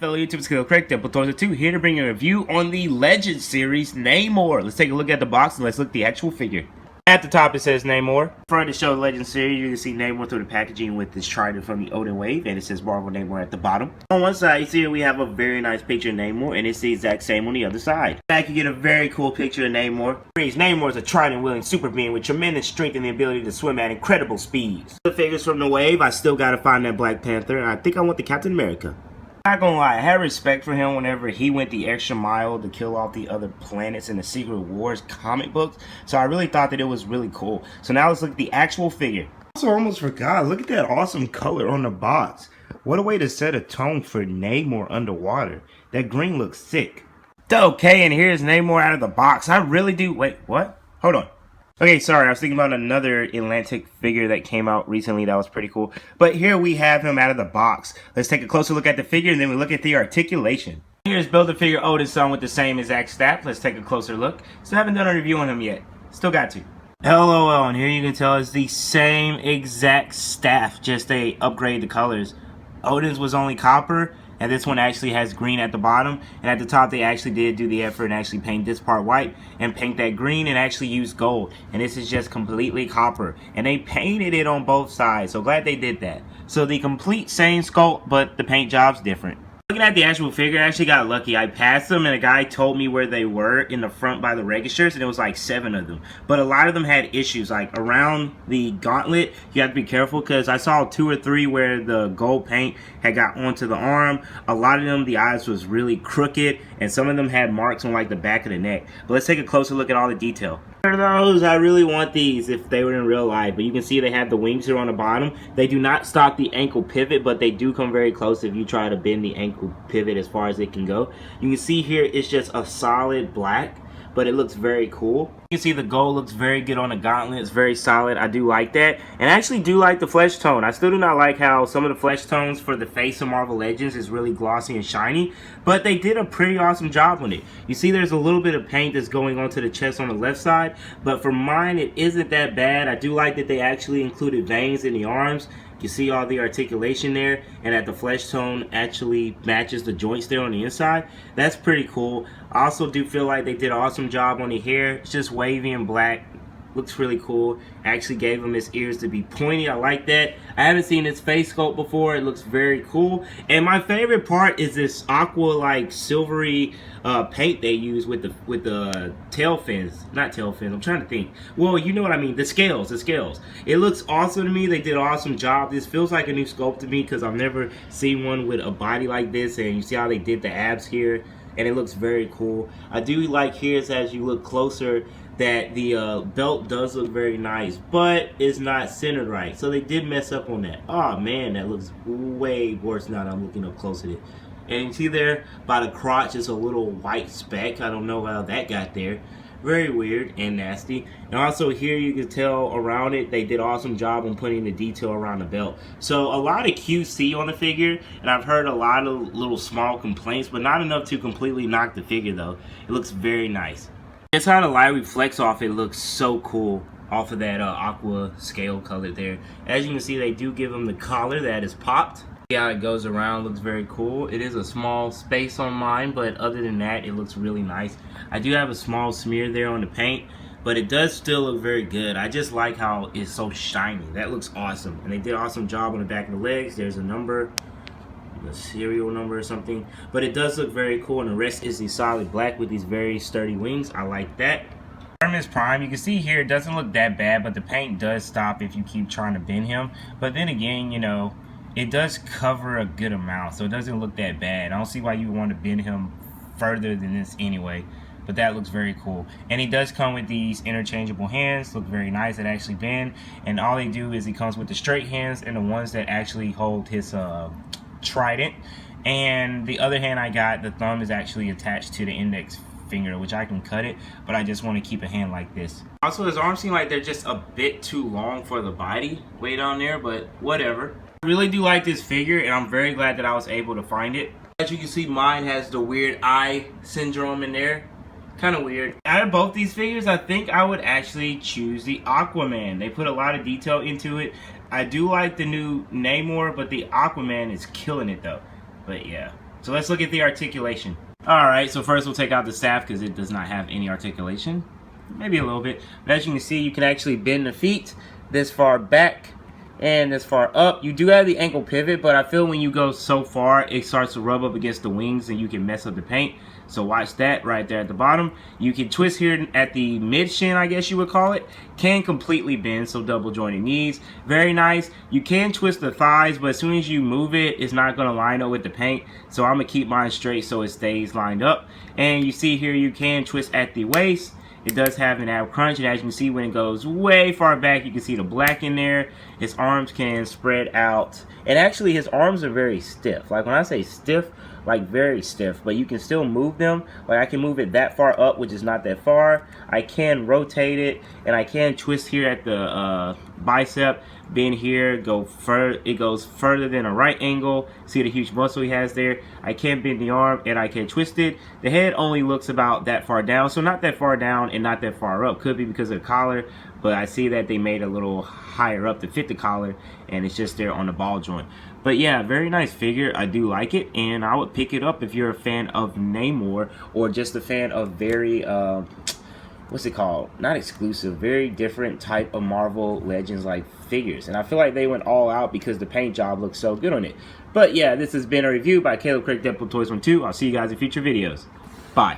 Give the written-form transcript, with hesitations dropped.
fellow YouTubers, correct Double 2 here to bring you a review on the Legends series Namor. Let's take a look at the box and let's look at the actual figure. At the top it says Namor. Front to show the Legends series, you can see Namor through the packaging with this trident from the Odin wave, and it says Marvel Namor at the bottom. On one side, you see we have a very nice picture of Namor, and it's the exact same on the other side. Back you get a very cool picture of Namor. Namor is a trident-wielding super being with tremendous strength and the ability to swim at incredible speeds. The figures from the wave, I still gotta find that Black Panther, and I think I want the Captain America. Not gonna lie, I had respect for him whenever he went the extra mile to kill off the other planets in the Secret Wars comic books. So I really thought that it was really cool. So now let's look at the actual figure. Also almost forgot, look at that awesome color on the box. What a way to set a tone for Namor underwater. That green looks sick. Okay, and here's Namor out of the box. I really do, wait, what? Hold on. Okay, sorry, I was thinking about another Atlantic figure that came out recently that was pretty cool. But here we have him out of the box. Let's take a closer look at the figure and then we look at the articulation. Here's Build-A-Figure Odin's son with the same exact staff. Let's take a closer look. So I haven't done a review on him yet. Still got to. LOL, and here you can tell it's the same exact staff, just they upgrade the colors. Odin's was only copper, and this one actually has green at the bottom, and at the top they actually did do the effort and actually paint this part white and paint that green and actually use gold, and this is just completely copper, and they painted it on both sides, so glad they did that. So the complete same sculpt, but the paint job's different. Looking at the actual figure, I actually got lucky. I passed them and a guy told me where they were in the front by the registers, and it was like 7 of them. But a lot of them had issues, like around the gauntlet, you have to be careful because I saw 2 or 3 where the gold paint had got onto the arm. A lot of them, the eyes was really crooked, and some of them had marks on like the back of the neck. But let's take a closer look at all the detail. For those, I really want these if they were in real life, but you can see they have the wings here on the bottom. They do not stock the ankle pivot, but they do come very close if you try to bend the ankle pivot as far as it can go. You can see here it's just a solid black, but it looks very cool. You can see the gold looks very good on the gauntlet. It's very solid. I do like that. And I actually do like the flesh tone. I still do not like how some of the flesh tones for the face of Marvel Legends is really glossy and shiny, but they did a pretty awesome job on it. You see there's a little bit of paint that's going onto the chest on the left side, but for mine it isn't that bad. I do like that they actually included veins in the arms. You see all the articulation there, and that the flesh tone actually matches the joints there on the inside. That's pretty cool. I also do feel like they did an awesome job on the hair. It's just wavy and black. Looks really cool. I actually gave him his ears to be pointy. I like that. I haven't seen his face sculpt before. It looks very cool. And my favorite part is this aqua like silvery paint they use with the tail fins. Not tail fins. I'm trying to think. Well, you know what I mean. The scales. The scales. It looks awesome to me. They did an awesome job. This feels like a new sculpt to me because I've never seen one with a body like this. And you see how they did the abs here. And it looks very cool. I do like here as you look closer that the belt does look very nice, but it's not centered right. So they did mess up on that. Oh man, that looks way worse now that I'm looking up close at it. And you see there by the crotch is a little white speck. I don't know how that got there. Very weird and nasty. And also here you can tell around it they did an awesome job on putting the detail around the belt. So a lot of QC on the figure, and I've heard a lot of little small complaints, but not enough to completely knock the figure though. It looks very nice. Just how the light reflects off it looks so cool off of that aqua scale color there. As you can see, they do give him the collar that is popped. See how it goes around, looks very cool. It is a small space on mine, but other than that, it looks really nice. I do have a small smear there on the paint, but it does still look very good. I just like how it's so shiny. That looks awesome. And they did an awesome job on the back of the legs. There's a number, a serial number or something, but it does look very cool, and the rest is the solid black with these very sturdy wings. I like that. Artemis Prime, you can see here it doesn't look that bad, but the paint does stop if you keep trying to bend him. But then again, you know, it does cover a good amount, so it doesn't look that bad. I don't see why you would want to bend him further than this anyway, but that looks very cool. And he does come with these interchangeable hands, look very nice, that actually bend, and all they do is he comes with the straight hands and the ones that actually hold his trident, and the other hand I got, the thumb is actually attached to the index finger, which I can cut it, but I just want to keep a hand like this. Also, his arms seem like they're just a bit too long for the body way down there, but whatever. I really do like this figure, and I'm very glad that I was able to find it. As you can see, mine has the weird eye syndrome in there. Kind of weird. Out of both these figures, I think I would actually choose the Aquaman. They put a lot of detail into it. I do like the new Namor, but the Aquaman is killing it though. But yeah. So let's look at the articulation. Alright, so first we'll take out the staff because it does not have any articulation. Maybe a little bit. But as you can see, you can actually bend the feet this far back and this far up. You do have the ankle pivot, but I feel when you go so far, it starts to rub up against the wings and you can mess up the paint. So watch that right there at the bottom. You can twist here at the mid shin, I guess you would call it. Can completely bend, so double jointed knees. Very nice. You can twist the thighs, but as soon as you move it, it's not going to line up with the paint. So I'm going to keep mine straight so it stays lined up. And you see here, you can twist at the waist. It does have an ab crunch, and as you can see, when it goes way far back, you can see the black in there. His arms can spread out, and actually his arms are very stiff. Like when I say stiff, like very stiff, but you can still move them. Like I can move it that far up, which is not that far. I can rotate it, and I can twist here at the bicep, bend here, go further. It goes further than a right angle. See the huge muscle he has there. I can bend the arm, and I can twist it. The head only looks about that far down, so not that far down and not that far up. Could be because of the collar, but I see that they made a little higher up to fit the collar, and it's just there on the ball joint. But yeah, very nice figure. I do like it, and I would pick it up if you're a fan of Namor or just a fan of very what's it called? Not exclusive, very different type of Marvel Legends like figures. And I feel like they went all out because the paint job looks so good on it. But yeah, this has been a review by Caleb Craig Deadpool Toys 12. I'll see you guys in future videos. Bye.